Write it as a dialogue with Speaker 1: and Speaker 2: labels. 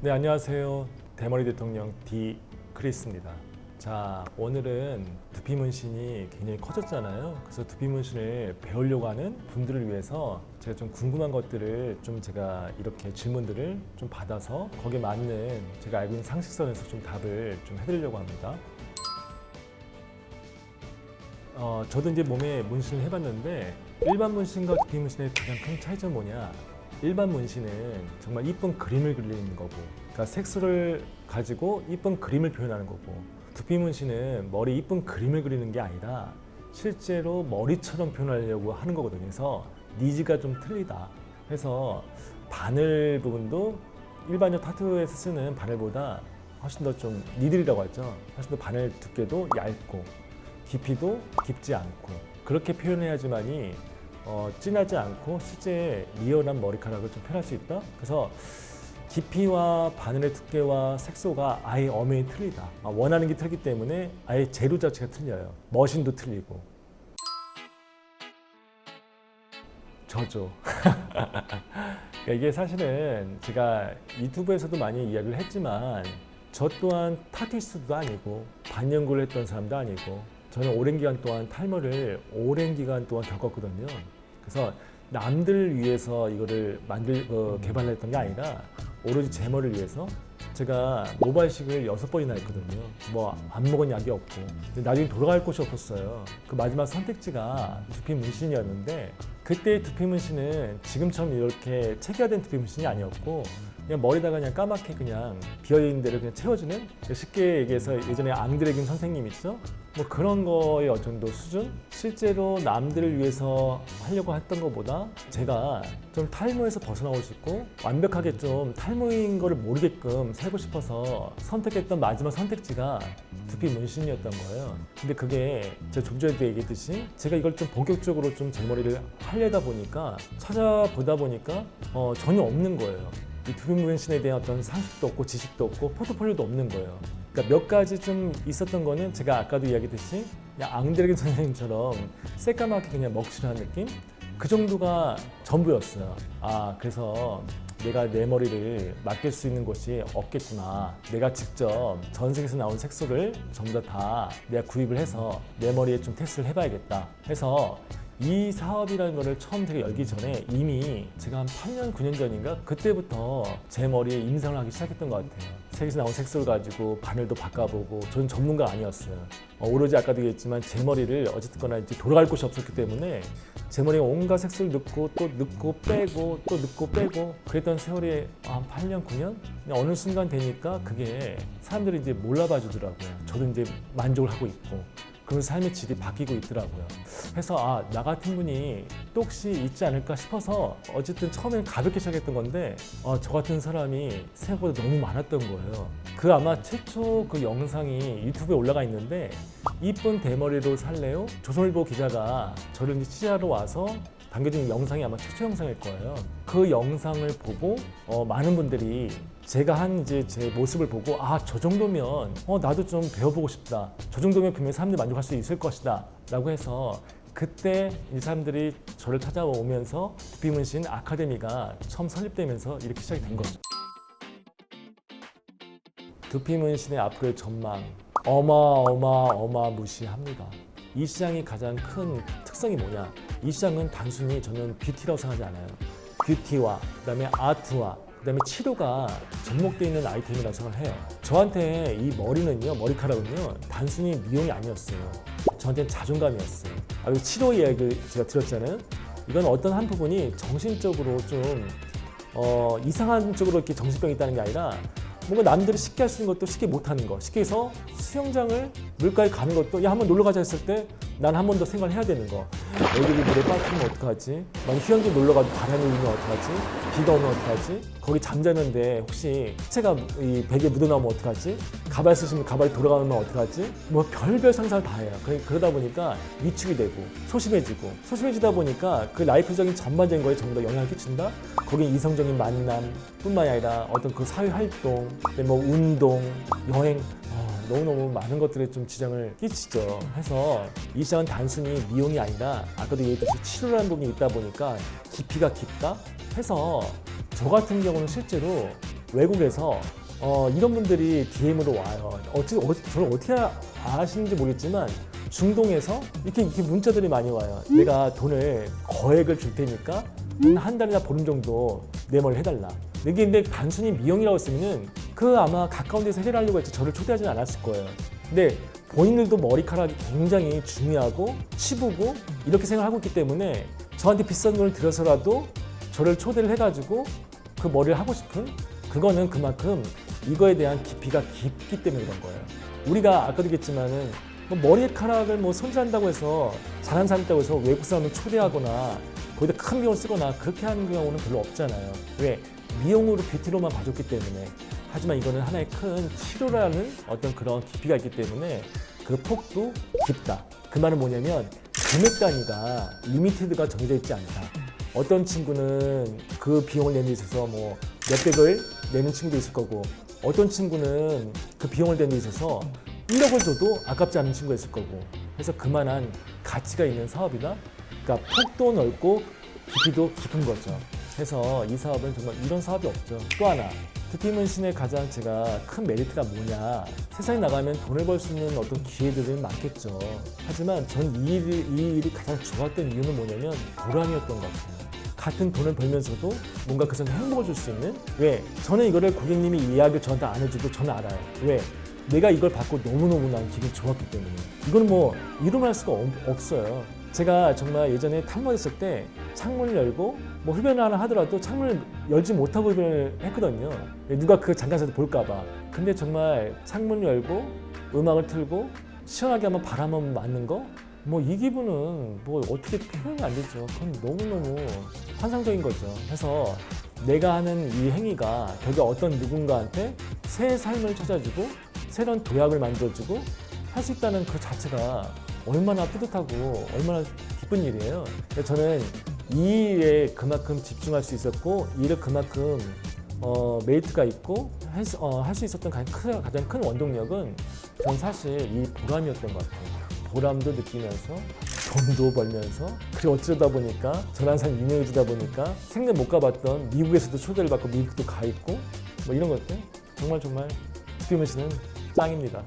Speaker 1: 네, 안녕하세요. 대머리 대통령 D 크리스입니다. 자, 오늘은 두피 문신이 굉장히 커졌잖아요. 그래서 두피 문신을 배우려고 하는 분들을 위해서 제가 좀 궁금한 것들을 제가 이렇게 질문들을 좀 받아서 거기에 맞는 제가 알고 있는 상식선에서 좀 답을 좀 해드리려고 합니다. 저도 이제 몸에 문신을 해봤는데 일반 문신과 두피 문신의 가장 큰 차이점은 뭐냐? 일반 문신은 정말 이쁜 그림을 그리는 거고, 그러니까 색소를 가지고 이쁜 그림을 표현하는 거고, 두피 문신은 머리 이쁜 그림을 그리는 게 아니라 실제로 머리처럼 표현하려고 하는 거거든요. 그래서 니즈가 좀 틀리다. 그래서 바늘 부분도 일반적 타투에서 쓰는 바늘보다 훨씬 더 좀 니들이라고 하죠. 훨씬 더 바늘 두께도 얇고 깊이도 깊지 않고 그렇게 표현해야지만이 진하지 않고 실제 리얼한 머리카락을 좀 표현할 수 있다. 그래서 깊이와 바늘의 두께와 색소가 아예 엄연히 틀리다. 원하는 게 틀리기 때문에 아예 재료 자체가 틀려요. 머신도 틀리고. 저죠. 그러니까 이게 사실은 제가 유튜브에서도 많이 이야기를 했지만 저 또한 타투이스트도 아니고 반연구를 했던 사람도 아니고 저는 오랜 기간 동안 탈모를 오랜 기간 동안 겪었거든요. 그래서 남들을 위해서 이거를 개발했던 게 아니라 오로지 제 머리를 위해서 제가 모발식을 6번이나 했거든요. 뭐 안 먹은 약이 없고. 근데 나중에 돌아갈 곳이 없었어요. 그 마지막 선택지가 두피 문신이었는데 그때의 두피 문신은 지금처럼 이렇게 체계화된 두피 문신이 아니었고 그냥 머리다가 그냥 까맣게 그냥 비어있는 데를 그냥 채워주는, 쉽게 얘기해서 예전에 앙드레김 선생님 있죠? 뭐 그런 거의 어느 정도 수준? 실제로 남들을 위해서 하려고 했던 것보다 제가 좀 탈모에서 벗어나고 싶고 완벽하게 좀 탈모인 거를 모르게끔 살고 싶어서 선택했던 마지막 선택지가 두피 문신이었던 거예요. 근데 그게 제가 좀 전에도 얘기했듯이 제가 이걸 좀 본격적으로 좀 제 머리를 하려다 보니까 찾아보다 보니까 전혀 없는 거예요. 이 두피 문신에 대한 어떤 상식도 없고 지식도 없고 포트폴리오도 없는 거예요. 그러니까 몇 가지 좀 있었던 거는 제가 아까도 이야기했듯이 그냥 앙드레긴 선생님처럼 새까맣게 그냥 먹칠하는 느낌? 그 정도가 전부였어요. 그래서 내가 내 머리를 맡길 수 있는 곳이 없겠구나. 내가 직접 전 세계에서 나온 색소를 전부 다 내가 구입을 해서 내 머리에 좀 테스트를 해봐야겠다 해서 이 사업이라는 거를 처음 제가 열기 전에 이미 제가 한 8년, 9년 전인가 그때부터 제 머리에 임상을 하기 시작했던 것 같아요. 세계에서 나온 색소를 가지고 바늘도 바꿔보고 저는 전문가 아니었어요. 오로지 아까도 얘기했지만 제 머리를 어쨌거나 이제 돌아갈 곳이 없었기 때문에 제 머리에 온갖 색소를 넣고 또 넣고 빼고 또 넣고 빼고 그랬던 세월이 한 8년, 9년? 어느 순간 되니까 그게 사람들이 이제 몰라봐 주더라고요. 저도 이제 만족을 하고 있고 그런 삶의 질이 바뀌고 있더라고요. 그래서 나 같은 분이 또 혹시 있지 않을까 싶어서 어쨌든 처음에는 가볍게 시작했던 건데 저 같은 사람이 생각보다 너무 많았던 거예요. 그 아마 최초 그 영상이 유튜브에 올라가 있는데 이쁜 대머리로 살래요? 조선일보 기자가 저를 이제 취재하러 와서 당겨진 영상이 아마 최초 영상일 거예요. 그 영상을 보고 많은 분들이 제가 한 이제 제 모습을 보고 저 정도면 나도 좀 배워보고 싶다. 저 정도면 분명히 사람들이 만족할 수 있을 것이다 라고 해서 그때 이 사람들이 저를 찾아오면서 두피 문신 아카데미가 처음 설립되면서 이렇게 시작이 된 거죠. 두피 문신의 앞으로의 전망 어마무시합니다. 이 시장이 가장 큰 특성이 뭐냐? 이 시장은 단순히 저는 뷰티라고 생각하지 않아요. 뷰티와 그다음에 아트와 그다음에 치료가 접목되어 있는 아이템이라고 생각을 해요. 저한테 이 머리카락은요 단순히 미용이 아니었어요. 저한테는 자존감이었어요. 그리고 치료 이야기를 제가 들었잖아요. 이건 어떤 한 부분이 정신적으로 좀 이상한 쪽으로 이렇게 정신병이 있다는 게 아니라 뭔가 남들이 쉽게 할 수 있는 것도 쉽게 못하는 거. 쉽게 해서 수영장을 물가에 가는 것도 한번 놀러 가자 했을 때 난 한 번 더 생각을 해야 되는 거. 애들이 물에 빠뜨리면 어떡하지? 만약 휴양지 놀러 가도 바람이 불면 어떡하지? 비가 오면 어떡하지? 거기 잠자는데 혹시 시체가 이 베개에 묻어나오면 어떡하지? 가발 쓰시면 가발이 돌아가면 어떡하지? 뭐 별별 상상을 다 해요. 그러다 보니까 위축이 되고 소심해지다 보니까 그 라이프적인 전반적인 거에 전부 다 영향을 끼친다? 거긴 이성적인 만남 뿐만이 아니라 어떤 그 사회활동, 뭐 운동, 여행 너무너무 많은 것들에 좀 지장을 끼치죠. 해서 이 시장은 단순히 미용이 아니라 아까도 얘기했듯이 치료라는 부분이 있다 보니까 깊이가 깊다 해서 저 같은 경우는 실제로 외국에서 이런 분들이 DM으로 와요. 저를 어떻게 아시는지 모르겠지만 중동에서 이렇게 문자들이 많이 와요. 내가 돈을 거액을 줄 테니까 한 달이나 보름 정도 내모를 해달라. 이게 근데 단순히 미용이라고 했으면은 아마 가까운 데서 해결하려고 했지 저를 초대하지는 않았을 거예요. 근데 본인들도 머리카락이 굉장히 중요하고 치부고 이렇게 생각하고 있기 때문에 저한테 비싼 돈을 들여서라도 저를 초대를 해가지고 그 머리를 하고 싶은 그거는 그만큼 이거에 대한 깊이가 깊기 때문에 그런 거예요. 우리가 아까도 얘기했지만은 머리카락을 손질한다고 해서 잘하는 사람 있다고 해서 외국 사람을 초대하거나 거기다 큰 비용을 쓰거나 그렇게 하는 경우는 별로 없잖아요. 왜? 미용으로 뷰티로만 봐줬기 때문에. 하지만 이거는 하나의 큰 치료라는 어떤 그런 깊이가 있기 때문에 그 폭도 깊다. 그 말은 뭐냐면 금액 단위가 리미티드가 정해져 있지 않다. 어떤 친구는 그 비용을 내는 데 있어서 몇백을 내는 친구도 있을 거고 어떤 친구는 그 비용을 내는 데 있어서 1억을 줘도 아깝지 않은 친구가 있을 거고 그래서 그만한 가치가 있는 사업이다. 그러니까 폭도 넓고 깊이도 깊은 거죠. 그래서 이 사업은 정말 이런 사업이 없죠. 또 하나 뷰티문신의 가장 제가 큰 메리트가 뭐냐. 세상에 나가면 돈을 벌 수 있는 어떤 기회들은 많겠죠. 하지만 전 이 일이 가장 좋았던 이유는 뭐냐면 보람이었던 것 같아요. 같은 돈을 벌면서도 뭔가 그 사람한테 행복을 줄 수 있는. 왜? 저는 이거를 고객님이 이야기를 저한테 안 해줘도 저는 알아요. 왜? 내가 이걸 받고 너무너무 난 기분이 좋았기 때문에. 이건 이루말 수가 없어요. 제가 정말 예전에 탈모했을 때 창문을 열고 흡연을 하나 하더라도 창문을 열지 못하고 흡연을 했거든요. 누가 그 잠깐이라도 볼까봐. 근데 정말 창문을 열고 음악을 틀고 시원하게 한번 바람 한번 맞는 거? 이 기분은 어떻게 표현이 안 되죠. 그건 너무너무 환상적인 거죠. 그래서 내가 하는 이 행위가 결국 어떤 누군가한테 새 삶을 찾아주고 새로운 도약을 만들어주고 할 수 있다는 그 자체가 얼마나 뿌듯하고 얼마나 기쁜 일이에요. 저는 이 일에 그만큼 집중할 수 있었고 이 일을 그만큼 메리트가 있고 할 수 있었던 가장 큰 원동력은 전 사실 이 보람이었던 것 같아요. 보람도 느끼면서 돈도 벌면서 그리고 어쩌다 보니까 저런 사람이 유명해지다 보니까 생전 못 가봤던 미국에서도 초대를 받고 미국도 가 있고 이런 것들 정말 뷰티문신은 짱입니다.